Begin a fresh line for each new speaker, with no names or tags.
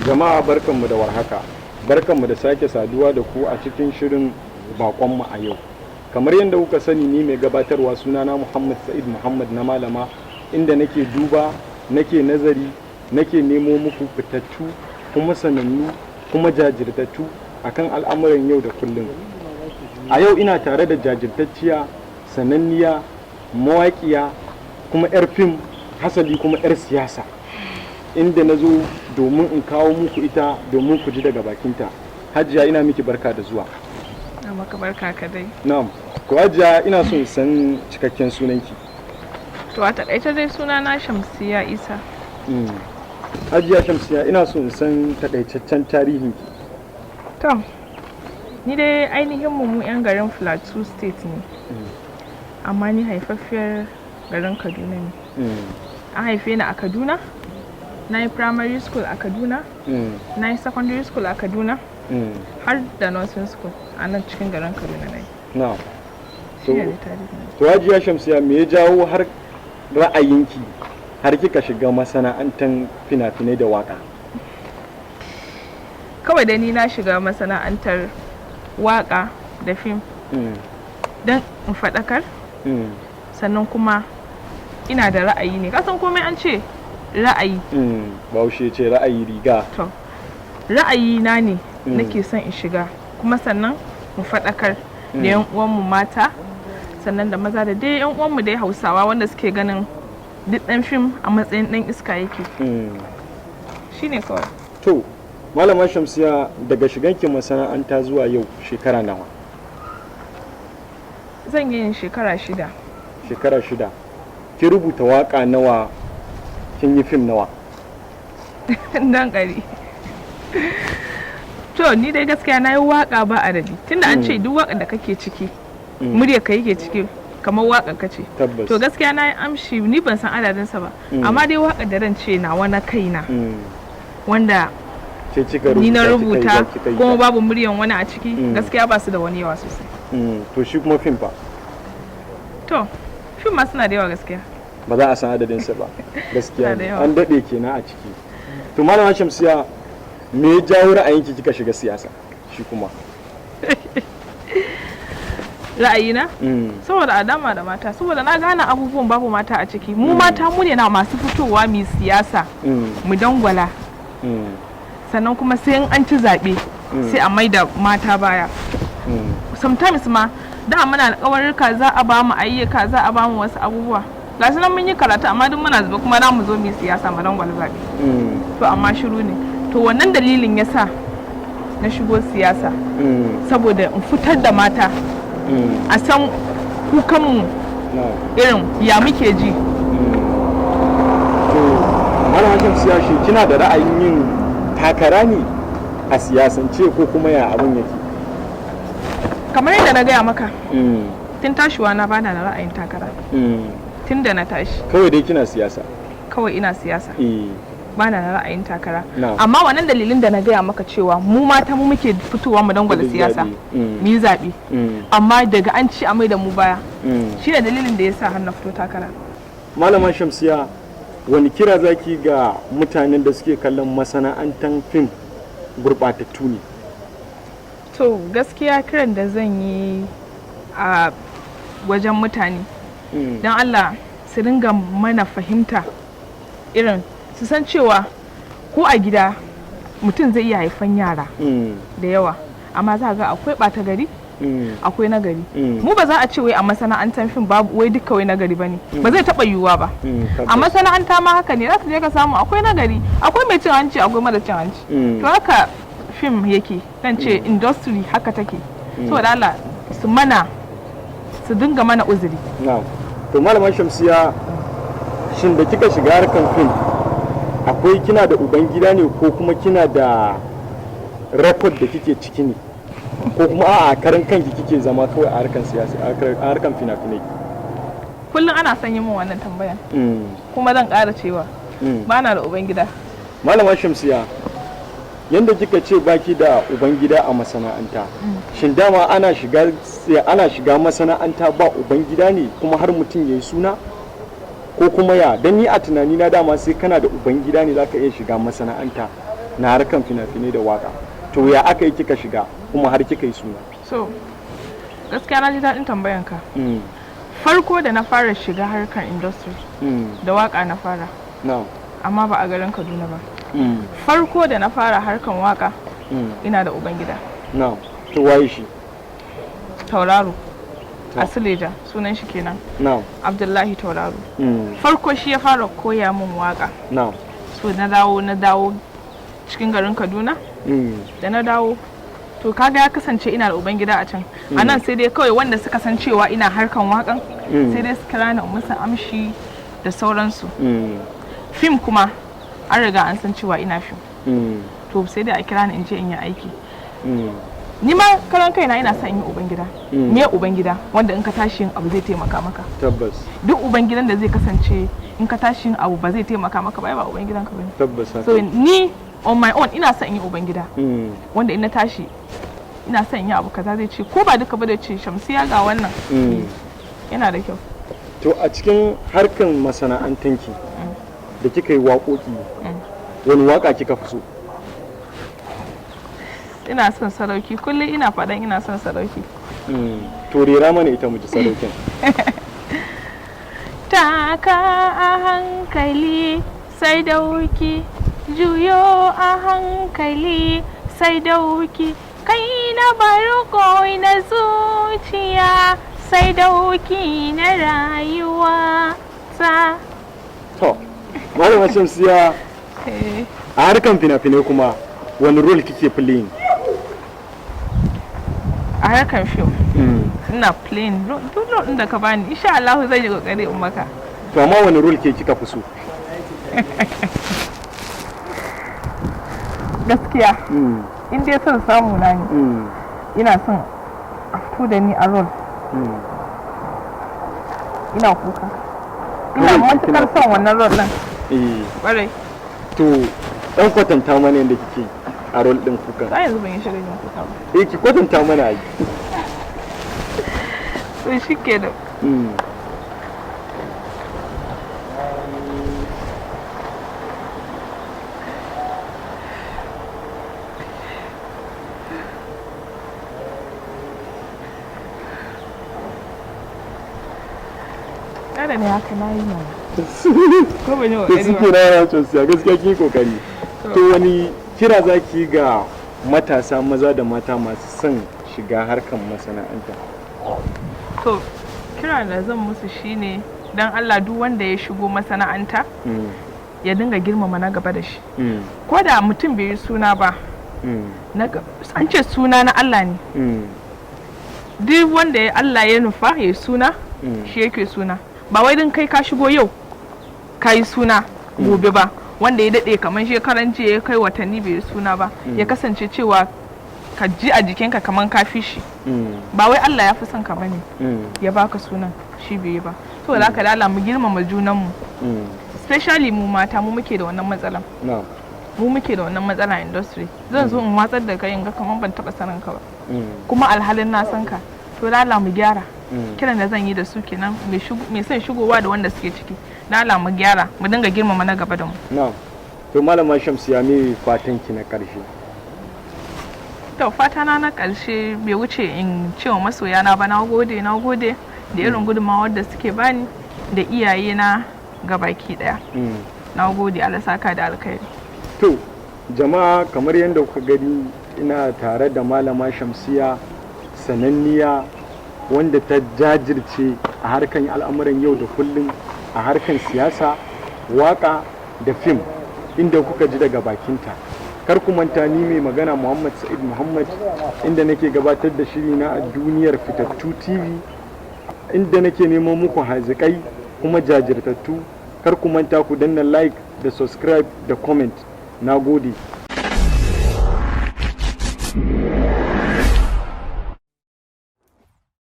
Jama'a barkanmu da warhaka, barkanmu da sake saduwa da ku a cikin shirin bakonmu a yau. Kamar yadda kuka sani ni mai gabatarwa sunana Muhammad Sa'id Muhammad na malama, inda nake duba, nake nazari, nake nemo muku fitattu kuma sanannu kuma jajirtattu akan al'amuran yau da kullum. A yau ina tare da jajirtacciya, sananniya, mawakiya, kuma 'yar fim, hasali kuma 'yar siyasa. Inda na zo domin in kawo muku ita domin ku ji daga bakinta. Hajiya, ina miki barka da zuwa.
Na maka barka ka dai.
Na'am. To Hajiya, ina so in san cikakken sunanki.
To a taƙaice dai sunana Shamsiya Isah.
Hajiya Shamsiya, ina so in san taƙaitaccen tarihinki.
To, ni dai ainihin mu 'yan garin FITATTU State ne. Amma ni haifaffiyar garin Kaduna ne. An haife ni a Kaduna. Na yi primary school a Kaduna, na yi secondary school a Kaduna, har da nursing school a nan cikin garin Kaduna na yi.
Na'am. To Hajiya Shamsiya, me ya jawo har ra'ayinki har kika shiga masana'antar fina-finai da waka?
Kawai da ni na shiga masana'antar waka da fim don in faɗakar, sannan kuma ina da ra'ayi ne. Kasan komai an ce ra'ayi.
Bahaushe ce ra'ayi riga.
To, ra'ayi na ne nake son in shiga, kuma sannan mu faɗakar da 'yan uwanmu mata, sannan da maza da dai 'yan uwanmu dai Hausawa wanda suke ganin duk ɗan fim a matsayin ɗan iska yake. Shine kawai.
To, Malama Shamsiya, daga shiganki masana'anta zuwa yau shekara nawa?
Zan yi shekara 6.
Shekara 6. Ki rubuta waka nawa? Kin yi fim nawa?
Dan ƙari. To, ni dai gaskiya na yi waka ba adadi. Tunda an ce duk waka da kake ciki, murya ka yake ciki, kamar waka ka ce. To gaskiya na yi amshi, ni ban san adadinsa ba. Amma dai waka da ran ce nawa na kaina. Wanda ni na rubuta kuma babu muryan wani a ciki, gaskiya ba su da wani yawa sosai.
To shi kuma fim fa?
To, fim ma suna da yawa gaskiya.
Ba za a san adadinsa ba, gaskiya ne, an daɗe kenan a ciki. To Malama Shamsiya, me ya jawo ra'ayinki kika shiga siyasa shi kuma?
Ra'ayina? Saboda a dama da mata, saboda na gane abubuwan babu mata a ciki. Mu mata mu ne na masu fitowa mu siyasa, mu dangwala. Sannan kuma sai an ci zaɓe sai a maida mata baya. Sometimes ma da muna alƙawarruka za a ba mu ayyuka, za a ba mu wasu abubuwa. Ga su nan mun yi karatu amma duk muna zuba kuma za mu zo mu yi siyasa mu dangwala zaɓe. To amma shiru ne. To wannan dalilin yasa na shigo siyasa. Saboda in fitar da mata a san kukanmu irin ya muke ji.
To Malama Shamsiya, shi kina da ra'ayin yin takara ne a siyasance ko kuma ya abin yake?
Kamar yadda na gaya maka, tun tashiwa na bana da ra'ayin takara. Tun da na tashi.
Kawai dai kina siyasa? Kawai
ina siyasa. Bana da ra'ayin takara. Amma wannan dalilin da na gaya maka cewa mu mata mu muke fitowa mu dangwala siyasa, mu yi zaɓe. Amma daga an ci a mai da mu baya. Shi ne dalilin da ya sa har na fito takara.
Malama Shamsiya, wani kira zaki ga mutanen da suke kallon masana'antar fim gurɓatattu ne?
To gaskiya kiran da zan yi a wajen mutane, don Allah su ringa mana fahimta, irin su san cewa ko a gida mutum zai iya haifan yara da yawa, amma za ga akwai ɓata gari, akwai nagari. Mu ba za a ce wai a masana'antar fim babu wai duka wai nagari bane, ba zai taɓa yiwuwa ba. A masana'anta ma haka ne, za ka je ka samu akwai nagari, akwai mai cin hanci, akwai mara cin hanci. To haka fim yake, dan ce industry haka take. Saboda Allah su dinga mana uzuri.
To Malama Shamsiya, shin da kika shiga harkan fim akwai kina da ubangida ne ko kuma kina da record da kike ciki ne, ko kuma a karan kanki kike zama kawai a harkan siyasa, a harkan fina-finai?
Kullum ana son yin min wannan tambayan, kuma zan ƙara cewa ba na da ubangida.
Malama Shamsiya, yanda kika ce baki da ubangida a masana'anta, shin dama ana shiga masana'anta ba ubangida ne kuma har mutum yayi suna? ko kuma ya dan ni a tunani na dama sai kana da ubangida ne zaka iya shiga masana'anta na harkan fina-finai da waka, to ya aka yi kika shiga kuma har kika yi suna?
So gaskiya na ji daɗin tambayanka. Farko da na fara shiga harkar industry da waka na fara, amma ba a garin Kaduna ba. Farko da na fara harkan waka ina da ubangida.
To waye shi?
Tauraro a Suleja, sunan shi kenan. Abdullahi Tauraro. Farko shi ya fara koya min waka. So na dawo cikin garin Kaduna. Da na dawo to kaga ya kasance ina da ubangida a can. A nan sai dai kawai wanda suka san cewa ina harkan wakan sai dai su kira ni musu amshi da sauransu. Fim kuma an riga an san cewa ina fim. To sai dai a kira ni in je in yi aiki. Ni ma karan kaina ina son in yi ubangida. Me ubangida wanda in ka tashi yin abu zai taimaka maka.
Tabbas.
Duk ubangidan da zai kasance in ka tashi yin abu ba zai taimaka maka ba ubangidan ka bane.
Tabbas.
So ni on my own ina son in yi ubangida. Wanda in na tashi ina son in yi abu kaza zai ce ko ba duka ba da ce Shamsiya ga wannan. Yana da kyau.
To a cikin harkan masana'antanki da kika yi waƙoƙi wani waƙa kika fi so?
Ina son sarauki, kullum ina faɗan ina son sarauki.
To rera mana ita mu ji saraukin.
Taka a hankali sai dauki, juyo a hankali sai dauki, kai na barko na zuciya sai dauki na rayuwa ta.
To, Malama Shamsiya, a harkan fina-finai kuma wani role kike playing?
A harkar fim ina playing duk role ɗin da ka bani, insha Allah zai yi kokari in maka.
To amma wani role ke kika fi so?
Gaskiya in dai son samu na ne, ina son a fito da ni a role ina kuka, ina matukar son wannan role ɗin. Ƙwarai.
To dan kwatanta mana yadda kike a role ɗin kuka.
Sai yanzu ban yi shirin yin kuka ba.
Ki kwatanta mana ai.
To shi ke da. Kada ne haka na yi mana. Ko ban yi kokari ba.
Suke na Shamsiya gaskiya kin kokari. To wani kira zaki ga matasa maza da mata masu son shiga harkan masana'anta?
To kira da zan musu shine dan Allah duk wanda ya shigo masana'anta ya dinga girmama na gaba da shi. Ko da mutum bai yi suna ba, an ce suna na Allah ne. Duk wanda Allah ya nufa ya yi suna shi yake suna. Ba wai din kai ka shigo yau ka yi suna gobe ba, wanda ya daɗe kamar shekaran jiya ya kai watanni bai yi suna ba, ya kasance cewa ka ji a jikinka kamar ka fi shi. Ba wai Allah ya fi son ka bane ya baka sunan shi bai yi ba. Saboda haka da mu girmama junanmu, especially mu mata mu muke da wannan matsalan. Mu muke da wannan matsala industry. Zan zo in watsar da kai in ga kamar ban taɓa sanin ka ba, kuma alhalin na san ka. To da mu gyara. Kiran da zan yi da su kenan, mai son shigowa da wanda suke ciki, da mu gyara, mu dinga girmama na gaba da mu.
To Malama Shamsiya, me fatan ki na ƙarshe?
To fatana na ƙarshe bai wuce in ce wa masoyana ba, na gode da irin gudunmawar da suke bani da iyaye na gabaki daya. Na gode, Allah saka da alkhairi.
To jama'a, kamar yadda kuka gani ina tare da Malama Shamsiya, sananniya wanda ta jajirce a harkan al'amuran yau da kullum, a harkan siyasa, waka da fim, inda kuka ji daga bakinta. Kar ku manta, ni mai magana Muhammad Sa'id Muhammad, inda nake gabatar da shiri na a duniyar Fitattu TV, inda nake nemo muku hazikai kuma jajirtattu. Kar ku manta ku danna like da subscribe da comment. Na gode.